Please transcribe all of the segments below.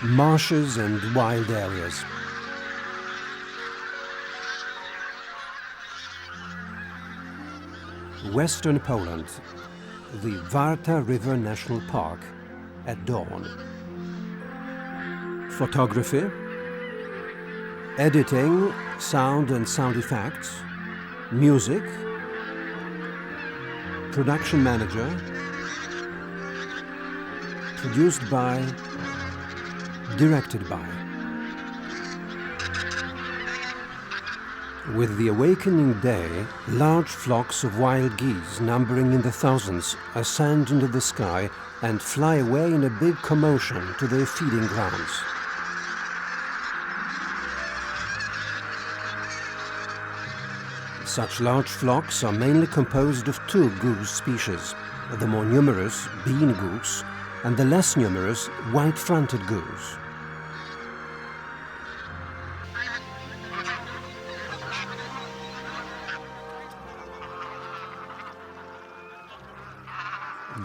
marshes and wild areas. Western Poland, the Varta River National Park at dawn. Photography, editing, sound and sound effects, music, production manager, produced by, directed by. With the awakening day, large flocks of wild geese, numbering in the thousands, ascend into the sky and fly away in a big commotion to their feeding grounds. Such large flocks are mainly composed of two goose species, the more numerous bean goose and the less numerous white-fronted goose.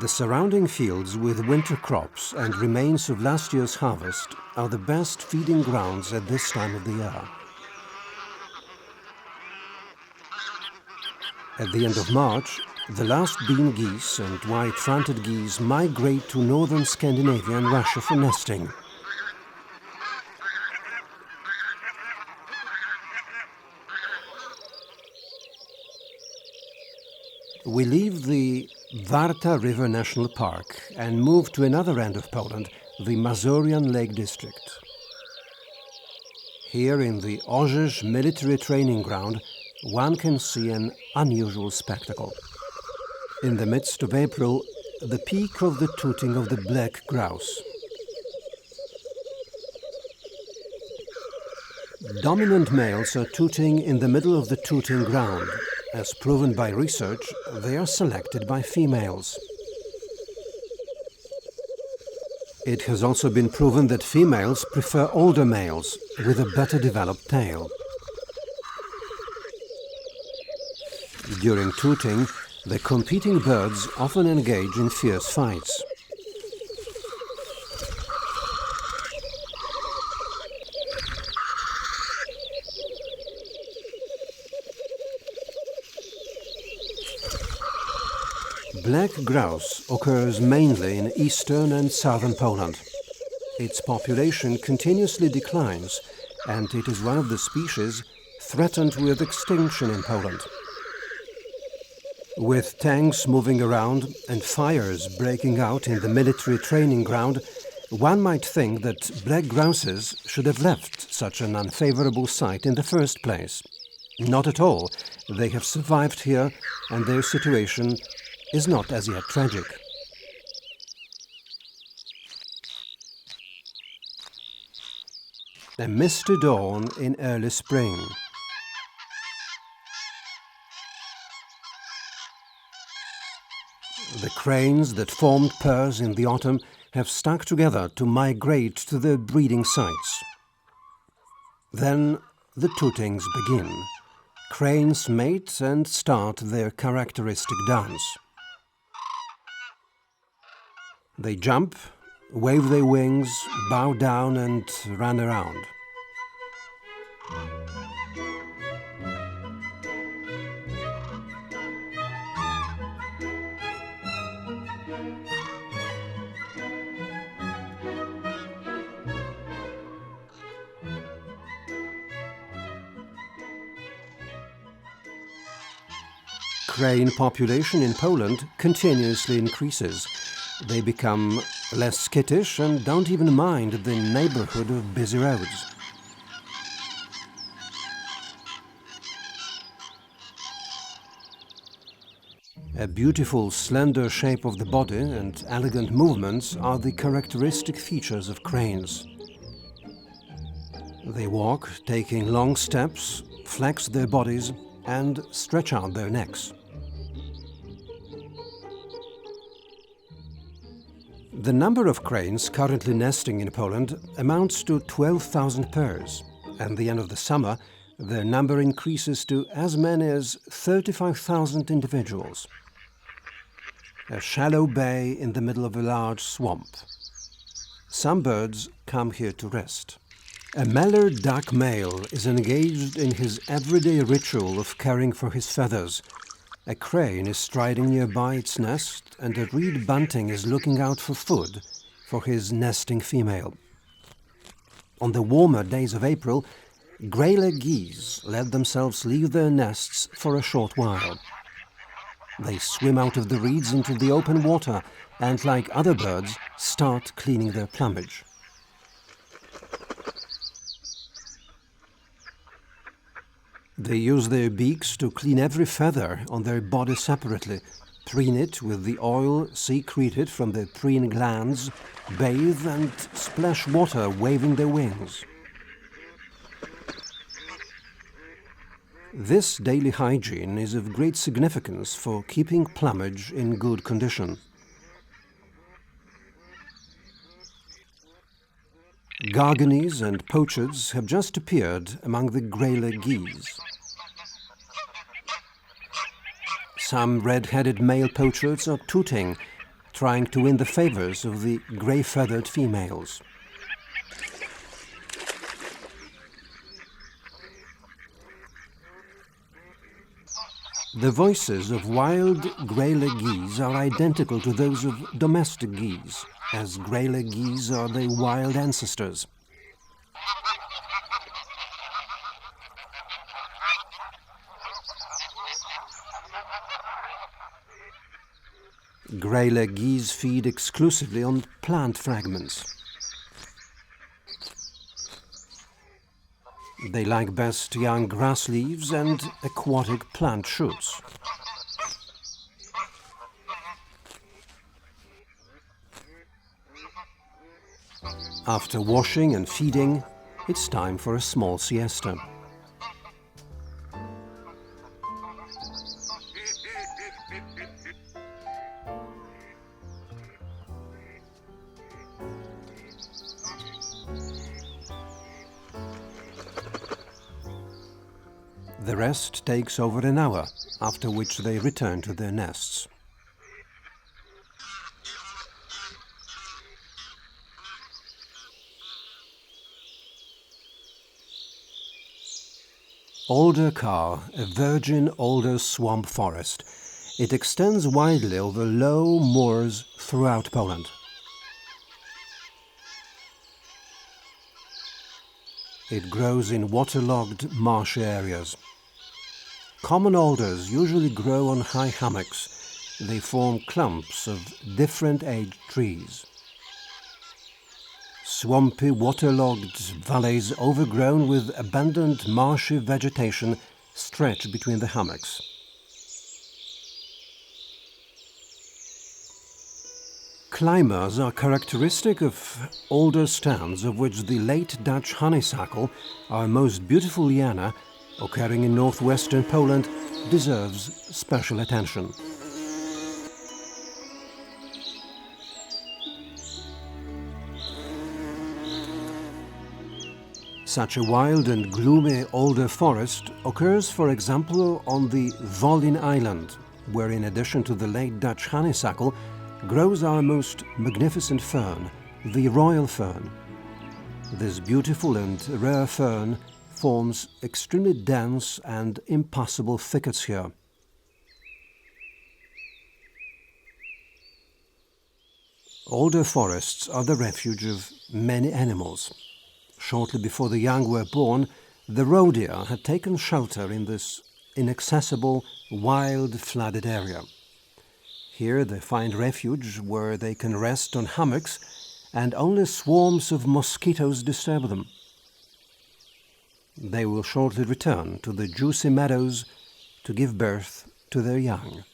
The surrounding fields with winter crops and remains of last year's harvest are the best feeding grounds at this time of the year. At the end of March, the last bean geese and white-fronted geese migrate to northern Scandinavia and Russia for nesting. We leave the Varta River National Park and move to another end of Poland, the Mazurian Lake District. Here in the Ogrodowczyk military training ground, one can see an unusual spectacle. In the midst of April, the peak of the tooting of the black grouse. Dominant males are tooting in the middle of the tooting ground. As proven by research, they are selected by females. It has also been proven that females prefer older males with a better developed tail. During tooting, the competing birds often engage in fierce fights. Black grouse occurs mainly in eastern and southern Poland. Its population continuously declines, and it is one of the species threatened with extinction in Poland. With tanks moving around and fires breaking out in the military training ground, one might think that black grouses should have left such an unfavorable site in the first place. Not at all. They have survived here, and their situation is not as yet tragic. A misty dawn in early spring. The cranes that formed pairs in the autumn have stuck together to migrate to their breeding sites. Then the tootings begin. Cranes mate and start their characteristic dance. They jump, wave their wings, bow down and run around. Crane population in Poland continuously increases. They become less skittish and don't even mind the neighborhood of busy roads. A beautiful, slender shape of the body and elegant movements are the characteristic features of cranes. They walk, taking long steps, flex their bodies and stretch out their necks. The number of cranes currently nesting in Poland amounts to 12,000 pairs. At the end of the summer, their number increases to as many as 35,000 individuals. A shallow bay in the middle of a large swamp. Some birds come here to rest. A mallard duck male is engaged in his everyday ritual of caring for his feathers. A crane is striding nearby its nest, and a reed bunting is looking out for food for his nesting female. On the warmer days of April, Greyleggies let themselves leave their nests for a short while. They swim out of the reeds into the open water and, like other birds, start cleaning their plumage. They use their beaks to clean every feather on their body separately, preen it with the oil secreted from their preen glands, bathe and splash water waving their wings. This daily hygiene is of great significance for keeping plumage in good condition. Garganies and poachards have just appeared among the Greyleggies. Some red-headed male poachards are tooting, trying to win the favors of the grey-feathered females. The voices of wild Greyleggies are identical to those of domestic geese, as Greyleggies are their wild ancestors. Greyleggies feed exclusively on plant fragments. They like best young grass leaves and aquatic plant shoots. After washing and feeding, it's time for a small siesta. The rest takes over an hour, after which they return to their nests. Alder Carr, a virgin alder swamp forest. It extends widely over low moors throughout Poland. It grows in waterlogged marshy areas. Common alders usually grow on high hummocks. They form clumps of different aged trees. Swampy, waterlogged valleys overgrown with abundant marshy vegetation stretch between the hummocks. Climbers are characteristic of alder stands, of which the late Dutch honeysuckle, our most beautiful liana, occurring in northwestern Poland, deserves special attention. Such a wild and gloomy alder forest occurs, for example, on the Volin Island, where in addition to the late Dutch honeysuckle, grows our most magnificent fern, the royal fern. This beautiful and rare fern forms extremely dense and impassable thickets here. Alder forests are the refuge of many animals. Shortly before the young were born, the roe deer had taken shelter in this inaccessible, wild, flooded area. Here they find refuge where they can rest on hummocks, and only swarms of mosquitoes disturb them. They will shortly return to the juicy meadows to give birth to their young.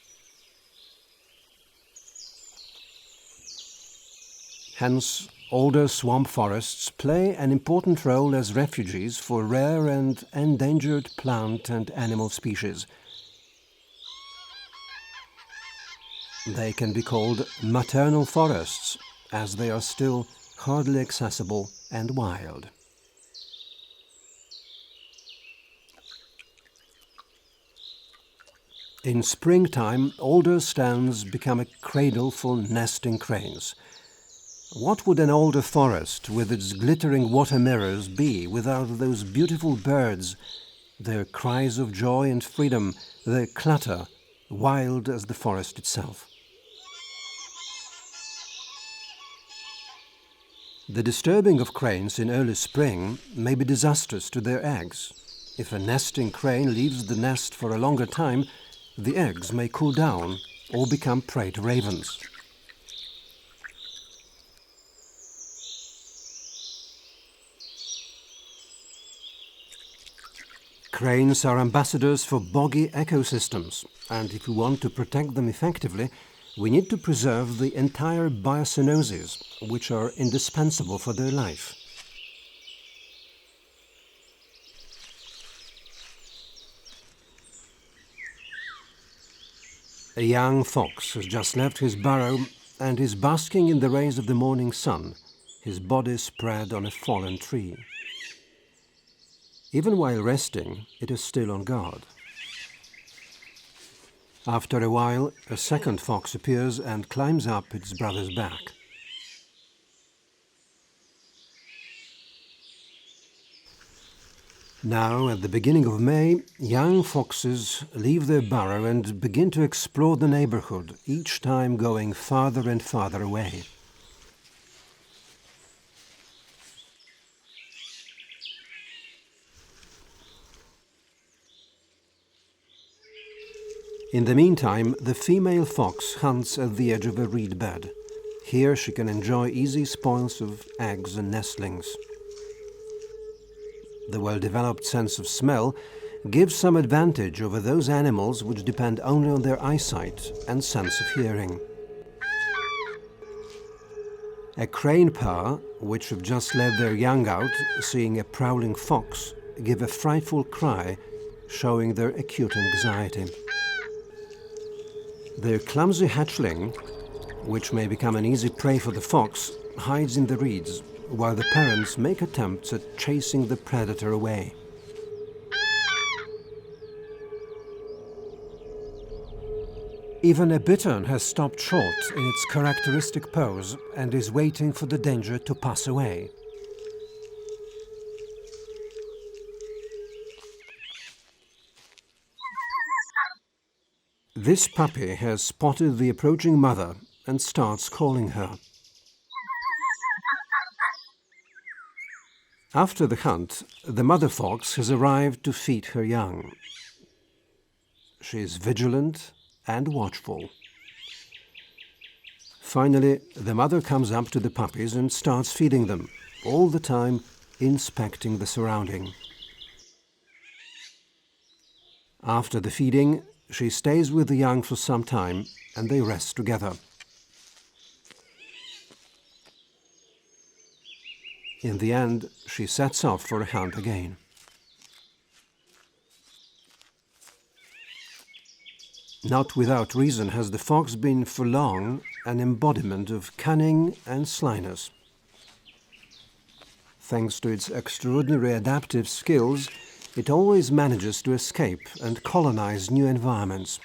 Hence, alder swamp forests play an important role as refuges for rare and endangered plant and animal species. They can be called maternal forests, as they are still hardly accessible and wild. In springtime, alder stands become a cradle for nesting cranes. What would an older forest with its glittering water mirrors be without those beautiful birds, their cries of joy and freedom, their clatter, wild as the forest itself? The disturbing of cranes in early spring may be disastrous to their eggs. If a nesting crane leaves the nest for a longer time, the eggs may cool down or become prey to ravens. Cranes are ambassadors for boggy ecosystems, and if we want to protect them effectively, we need to preserve the entire biocenosis, which are indispensable for their life. A young fox has just left his burrow and is basking in the rays of the morning sun, his body spread on a fallen tree. Even while resting, it is still on guard. After a while, a second fox appears and climbs up its brother's back. Now, at the beginning of May, young foxes leave their burrow and begin to explore the neighborhood, each time going farther and farther away. In the meantime, the female fox hunts at the edge of a reed bed. Here she can enjoy easy spoils of eggs and nestlings. The well-developed sense of smell gives some advantage over those animals which depend only on their eyesight and sense of hearing. A crane pair, which have just let their young out, seeing a prowling fox, give a frightful cry, showing their acute anxiety. Their clumsy hatchling, which may become an easy prey for the fox, hides in the reeds, while the parents make attempts at chasing the predator away. Even a bittern has stopped short in its characteristic pose and is waiting for the danger to pass away. This puppy has spotted the approaching mother and starts calling her. After the hunt, the mother fox has arrived to feed her young. She is vigilant and watchful. Finally, the mother comes up to the puppies and starts feeding them, all the time inspecting the surrounding. After the feeding, she stays with the young for some time and they rest together. In the end, she sets off for a hunt again. Not without reason has the fox been for long an embodiment of cunning and slyness. Thanks to its extraordinary adaptive skills, it always manages to escape and colonize new environments.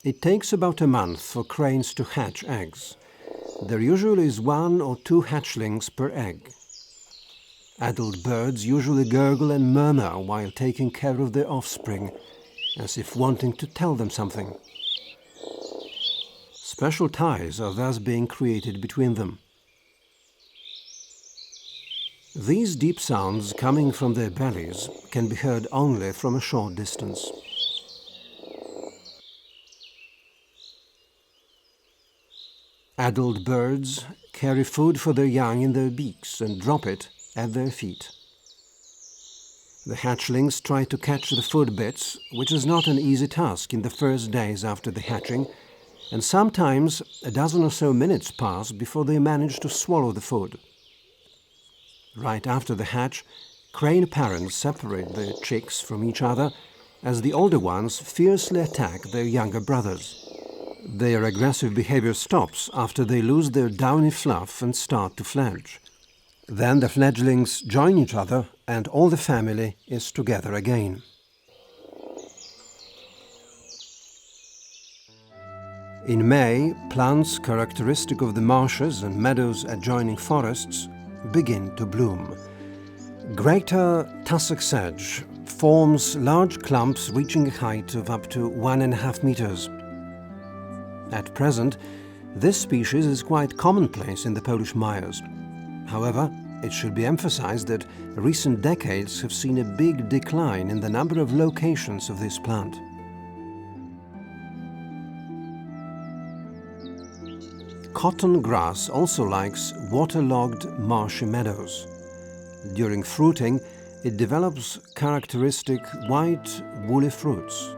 It takes about a month for cranes to hatch eggs. There usually is 1 or 2 hatchlings per egg. Adult birds usually gurgle and murmur while taking care of their offspring, as if wanting to tell them something. Special ties are thus being created between them. These deep sounds coming from their bellies can be heard only from a short distance. Adult birds carry food for their young in their beaks and drop it at their feet. The hatchlings try to catch the food bits, which is not an easy task in the first days after the hatching, and sometimes a dozen or so minutes pass before they manage to swallow the food. Right after the hatch, crane parents separate their chicks from each other as the older ones fiercely attack their younger brothers. Their aggressive behavior stops after they lose their downy fluff and start to fledge. Then the fledglings join each other and all the family is together again. In May, plants characteristic of the marshes and meadows adjoining forests begin to bloom. Greater tussock sedge forms large clumps reaching a height of up to 1.5 meters. At present, this species is quite commonplace in the Polish mires. However, it should be emphasized that recent decades have seen a big decline in the number of locations of this plant. Cotton grass also likes waterlogged marshy meadows. During fruiting, it develops characteristic white, woolly fruits.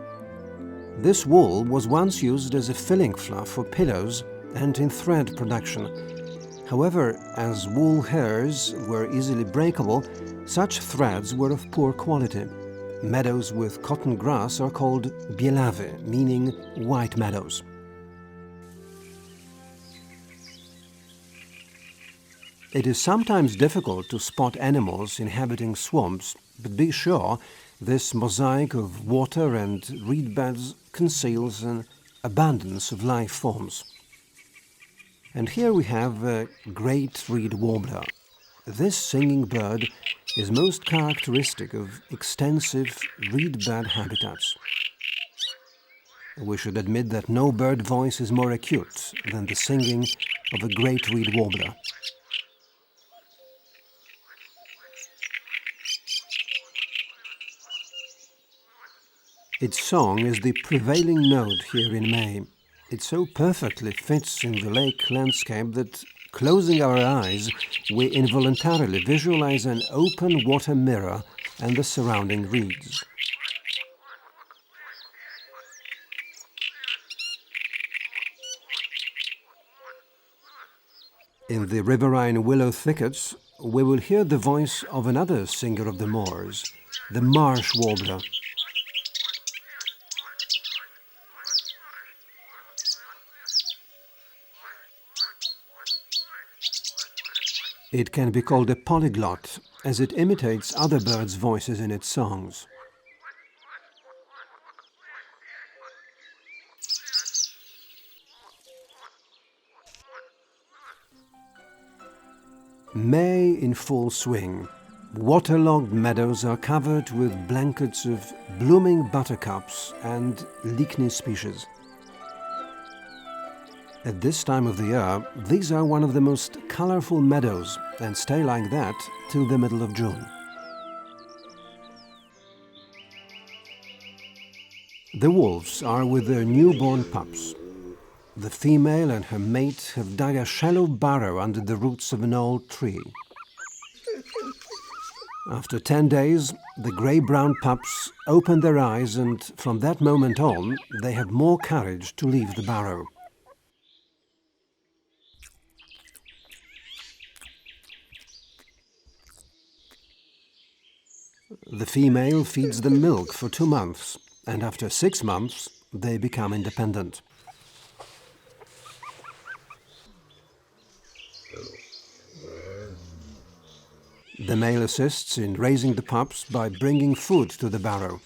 This wool was once used as a filling fluff for pillows and in thread production. However, as wool hairs were easily breakable, such threads were of poor quality. Meadows with cotton grass are called bielawe, meaning white meadows. It is sometimes difficult to spot animals inhabiting swamps, but be sure this mosaic of water and reed beds conceals an abundance of life forms. And here we have a great reed warbler. This singing bird is most characteristic of extensive reed-bed habitats. We should admit that no bird voice is more acute than the singing of a great reed warbler. Its song is the prevailing note here in May. It so perfectly fits in the lake landscape that, closing our eyes, we involuntarily visualize an open water mirror and the surrounding reeds. In the riverine willow thickets, we will hear the voice of another singer of the moors, the marsh warbler. It can be called a polyglot, as it imitates other birds' voices in its songs. May in full swing. Waterlogged meadows are covered with blankets of blooming buttercups and lichny species. At this time of the year, these are one of the most colorful meadows and stay like that till the middle of June. The wolves are with their newborn pups. The female and her mate have dug a shallow burrow under the roots of an old tree. After 10 days, the grey-brown pups open their eyes, and from that moment on, they have more courage to leave the burrow. The female feeds them milk for 2 months, and after 6 months, they become independent. The male assists in raising the pups by bringing food to the burrow.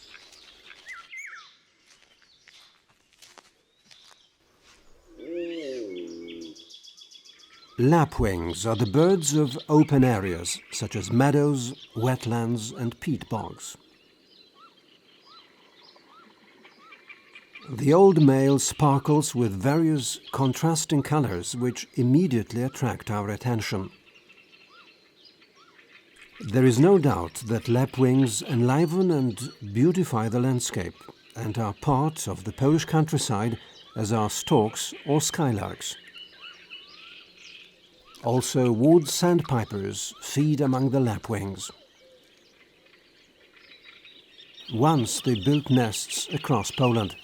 Lapwings are the birds of open areas, such as meadows, wetlands and peat bogs. The old male sparkles with various contrasting colors which immediately attract our attention. There is no doubt that lapwings enliven and beautify the landscape and are part of the Polish countryside as are storks or skylarks. Also, wood sandpipers feed among the lapwings. Once they built nests across Poland.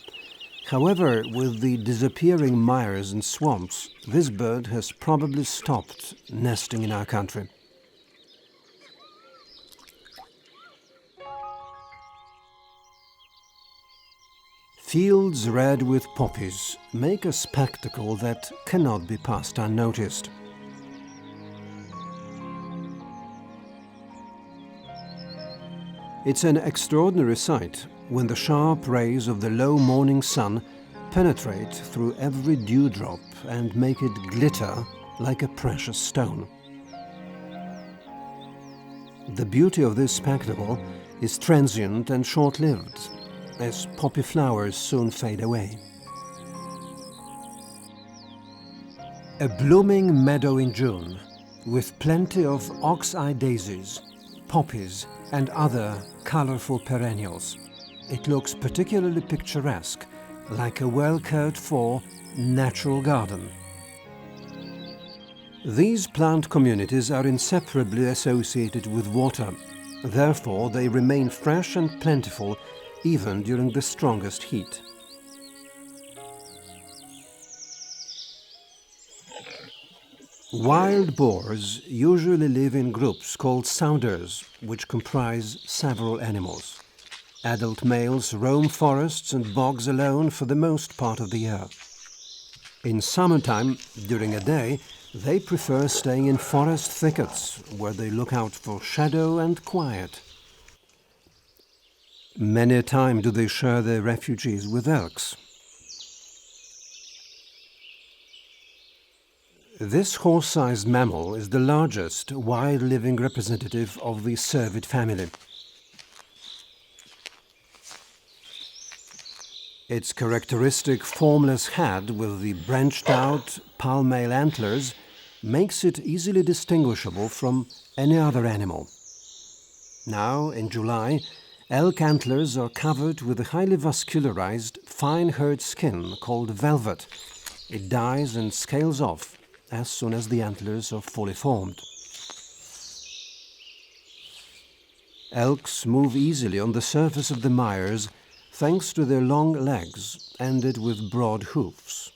However, with the disappearing mires and swamps, this bird has probably stopped nesting in our country. Fields red with poppies make a spectacle that cannot be passed unnoticed. It's an extraordinary sight when the sharp rays of the low morning sun penetrate through every dewdrop and make it glitter like a precious stone. The beauty of this spectacle is transient and short-lived, as poppy flowers soon fade away. A blooming meadow in June, with plenty of ox-eye daisies, poppies and other colorful perennials. It looks particularly picturesque, like a well-cared-for natural garden. These plant communities are inseparably associated with water. Therefore, they remain fresh and plentiful even during the strongest heat. Wild boars usually live in groups called sounders, which comprise several animals. Adult males roam forests and bogs alone for the most part of the year. In summertime, during a day, they prefer staying in forest thickets, where they look out for shadow and quiet. Many a time do they share their refuges with elks. This horse-sized mammal is the largest wild-living representative of the cervid family. Its characteristic formless head with the branched-out palmale antlers makes it easily distinguishable from any other animal. Now, in July, elk antlers are covered with a highly vascularized, fine-haired skin called velvet. It dies and scales off as soon as the antlers are fully formed. Elks move easily on the surface of the mires thanks to their long legs ended with broad hoofs.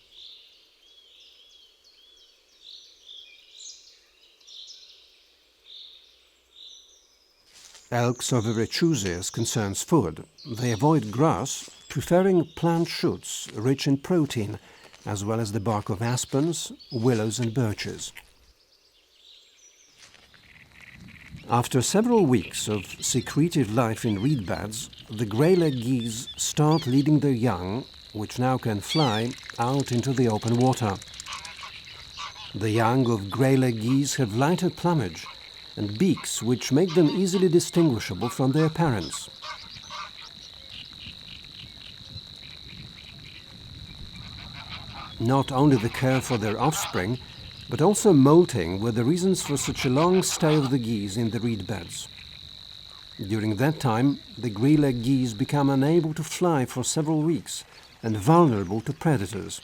Elks are very choosy as concerns food. They avoid grass, preferring plant shoots rich in protein, as well as the bark of aspens, willows and birches. After several weeks of secretive life in reed beds, the Greyleggies start leading their young, which now can fly, out into the open water. The young of Greyleggies have lighter plumage and beaks which make them easily distinguishable from their parents. Not only the care for their offspring, but also molting were the reasons for such a long stay of the geese in the reed beds. During that time, the Greyleggies become unable to fly for several weeks and vulnerable to predators.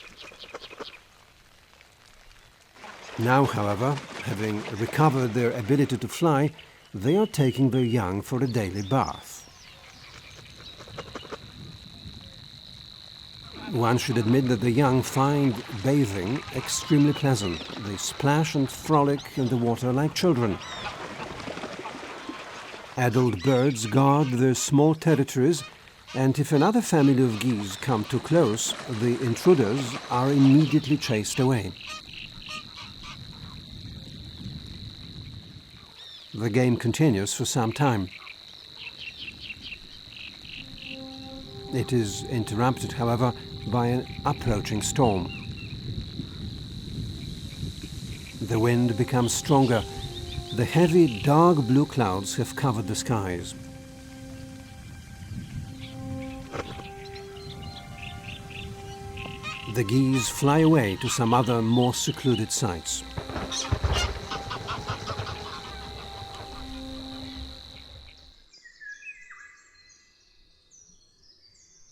Now, however, having recovered their ability to fly, they are taking their young for a daily bath. One should admit that the young find bathing extremely pleasant. They splash and frolic in the water like children. Adult birds guard their small territories, and if another family of geese come too close, the intruders are immediately chased away. The game continues for some time. It is interrupted, however, by an approaching storm. The wind becomes stronger. The heavy, dark blue clouds have covered the skies. The geese fly away to some other, more secluded sites.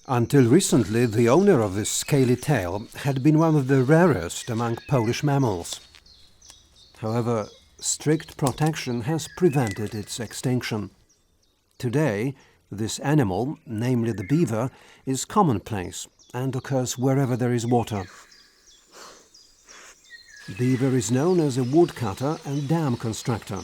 Until recently, the owner of this scaly tail had been one of the rarest among Polish mammals. However, strict protection has prevented its extinction. Today, this animal, namely the beaver, is commonplace and occurs wherever there is water. Beaver is known as a woodcutter and dam constructor.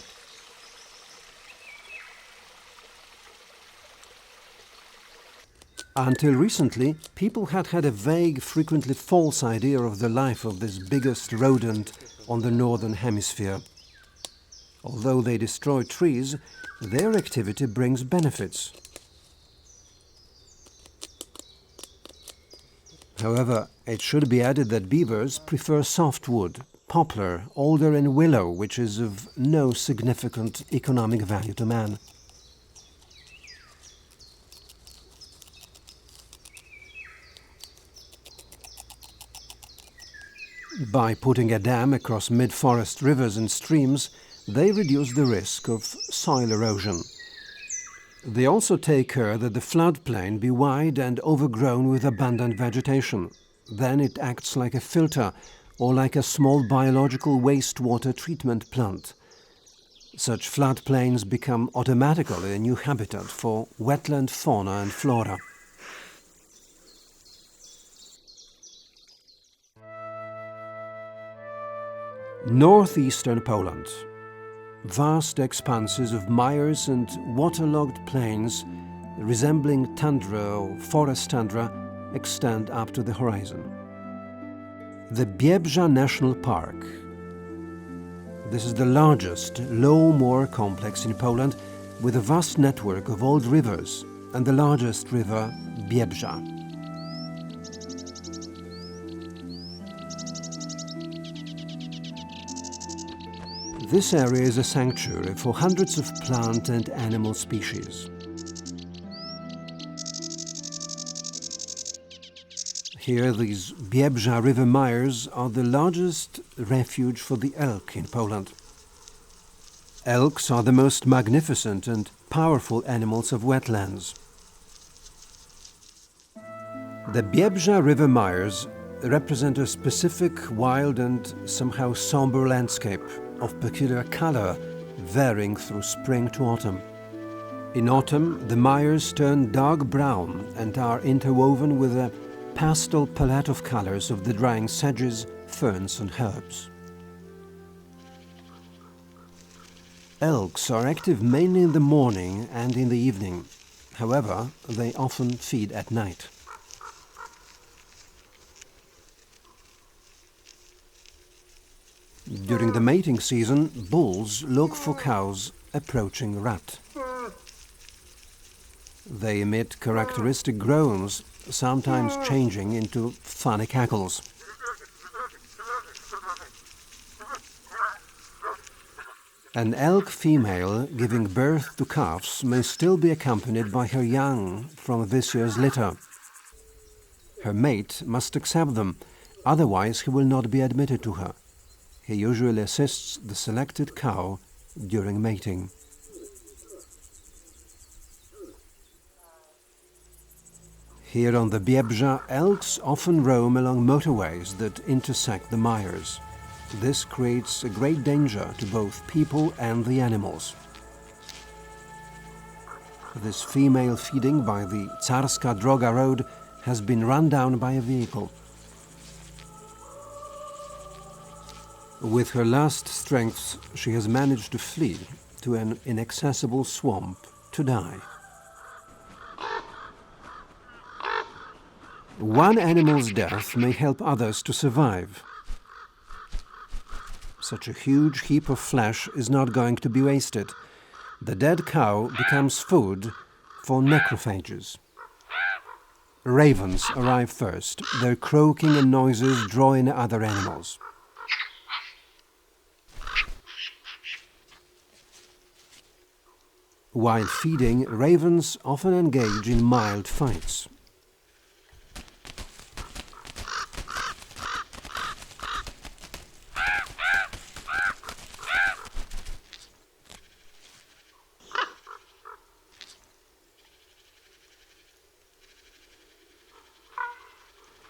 Until recently, people had had a vague, frequently false idea of the life of this biggest rodent on the northern hemisphere. Although they destroy trees, their activity brings benefits. However, it should be added that beavers prefer softwood, poplar, alder and willow, which is of no significant economic value to man. By putting a dam across mid-forest rivers and streams, they reduce the risk of soil erosion. They also take care that the floodplain be wide and overgrown with abundant vegetation. Then it acts like a filter or like a small biological wastewater treatment plant. Such floodplains become automatically a new habitat for wetland fauna and flora. Northeastern Poland. Vast expanses of mires and waterlogged plains resembling tundra or forest tundra extend up to the horizon. The Beaver National Park. This is the largest low-moor complex in Poland with a vast network of old rivers and the largest river, Beaver. This area is a sanctuary for hundreds of plant and animal species. Here, these Beaver river mires are the largest refuge for the elk in Poland. Elks are the most magnificent and powerful animals of wetlands. The Beaver river mires represent a specific wild and somehow somber landscape of peculiar color, varying through spring to autumn. In autumn, the mires turn dark brown and are interwoven with a pastel palette of colors of the drying sedges, ferns and herbs. Elks are active mainly in the morning and in the evening. However, they often feed at night. During the mating season, bulls look for cows approaching rut. They emit characteristic groans, sometimes changing into funny cackles. An elk female giving birth to calves may still be accompanied by her young from this year's litter. Her mate must accept them, otherwise he will not be admitted to her. He usually assists the selected cow during mating. Here on the Beaver, elks often roam along motorways that intersect the mires. This creates a great danger to both people and the animals. This female feeding by the Czarska Droga road has been run down by a vehicle. With her last strength, she has managed to flee to an inaccessible swamp to die. One animal's death may help others to survive. Such a huge heap of flesh is not going to be wasted. The dead cow becomes food for necrophages. Ravens arrive first. Their croaking and noises draw in other animals. While feeding, ravens often engage in mild fights.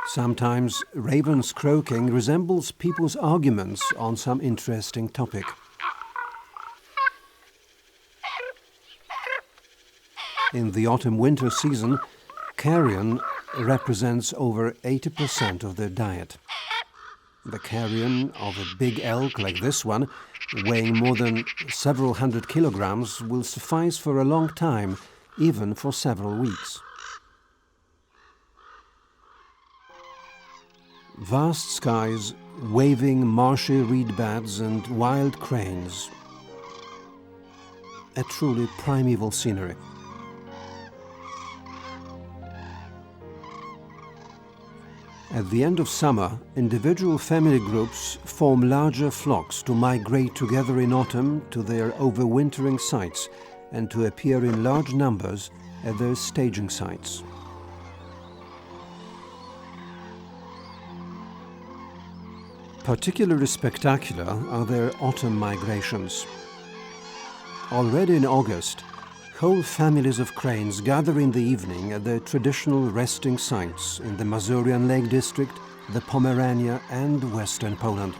Sometimes ravens' croaking resembles people's arguments on some interesting topic. In the autumn-winter season, carrion represents over 80% of their diet. The carrion of a big elk like this one, weighing more than several hundred kilograms, will suffice for a long time, even for several weeks. Vast skies, waving marshy reed beds and wild cranes. A truly primeval scenery. At the end of summer, individual family groups form larger flocks to migrate together in autumn to their overwintering sites and to appear in large numbers at their staging sites. Particularly spectacular are their autumn migrations. Already in August, whole families of cranes gather in the evening at their traditional resting sites in the Mazurian Lake District, the Pomerania and western Poland.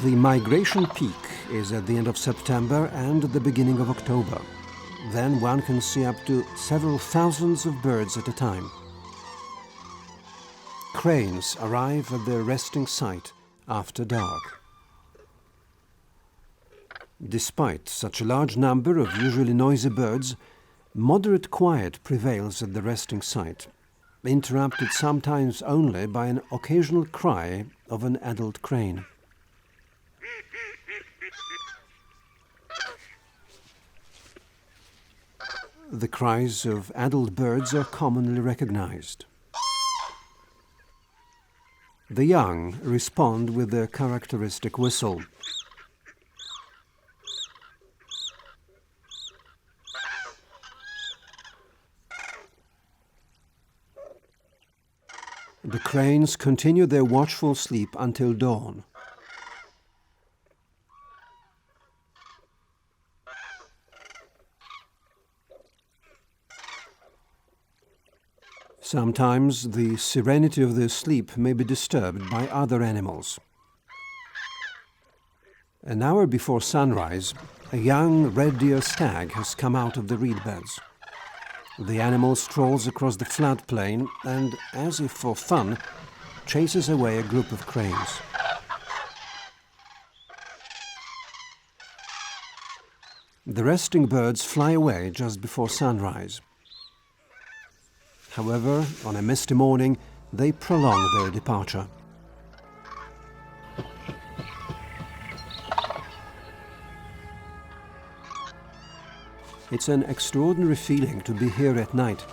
The migration peak is at the end of September and the beginning of October. Then one can see up to several thousands of birds at a time. Cranes arrive at their resting site after dark. Despite such a large number of usually noisy birds, moderate quiet prevails at the resting site, interrupted sometimes only by an occasional cry of an adult crane. The cries of adult birds are commonly recognized. The young respond with their characteristic whistle. The cranes continue their watchful sleep until dawn. Sometimes the serenity of their sleep may be disturbed by other animals. An hour before sunrise, a young red deer stag has come out of the reed beds. The animal strolls across the floodplain and, as if for fun, chases away a group of cranes. The resting birds fly away just before sunrise. However, on a misty morning, they prolong their departure. It's an extraordinary feeling to be here at night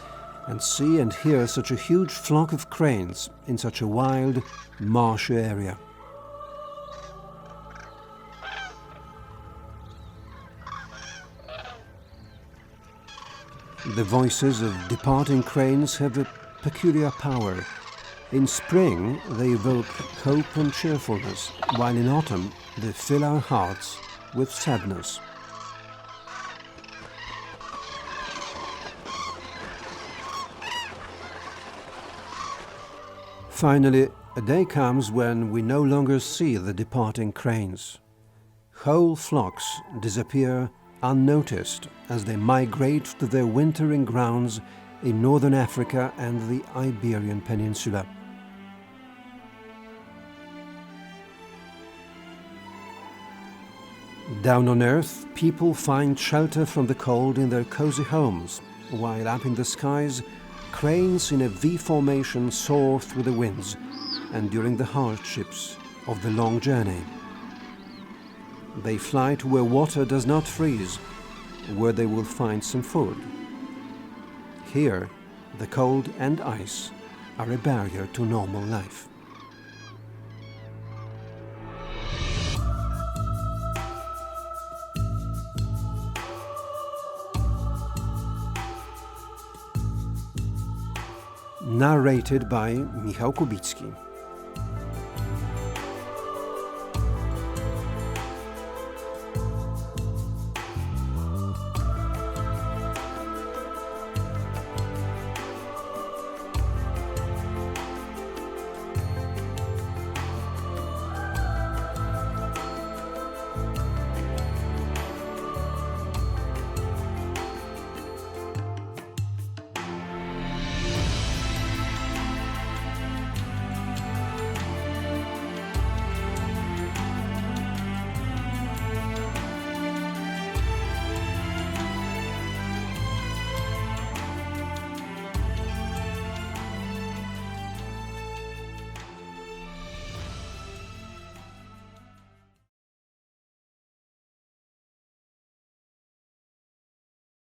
and see and hear such a huge flock of cranes in such a wild, marshy area. The voices of departing cranes have a peculiar power. In spring, they evoke hope and cheerfulness, while in autumn, they fill our hearts with sadness. Finally, a day comes when we no longer see the departing cranes. Whole flocks disappear unnoticed as they migrate to their wintering grounds in northern Africa and the Iberian Peninsula. Down on Earth, people find shelter from the cold in their cozy homes, while up in the skies, cranes in a V formation soar through the winds and during the hardships of the long journey. They fly to where water does not freeze, where they will find some food. Here, the cold and ice are a barrier to normal life. Narrated by Michał Kubicki.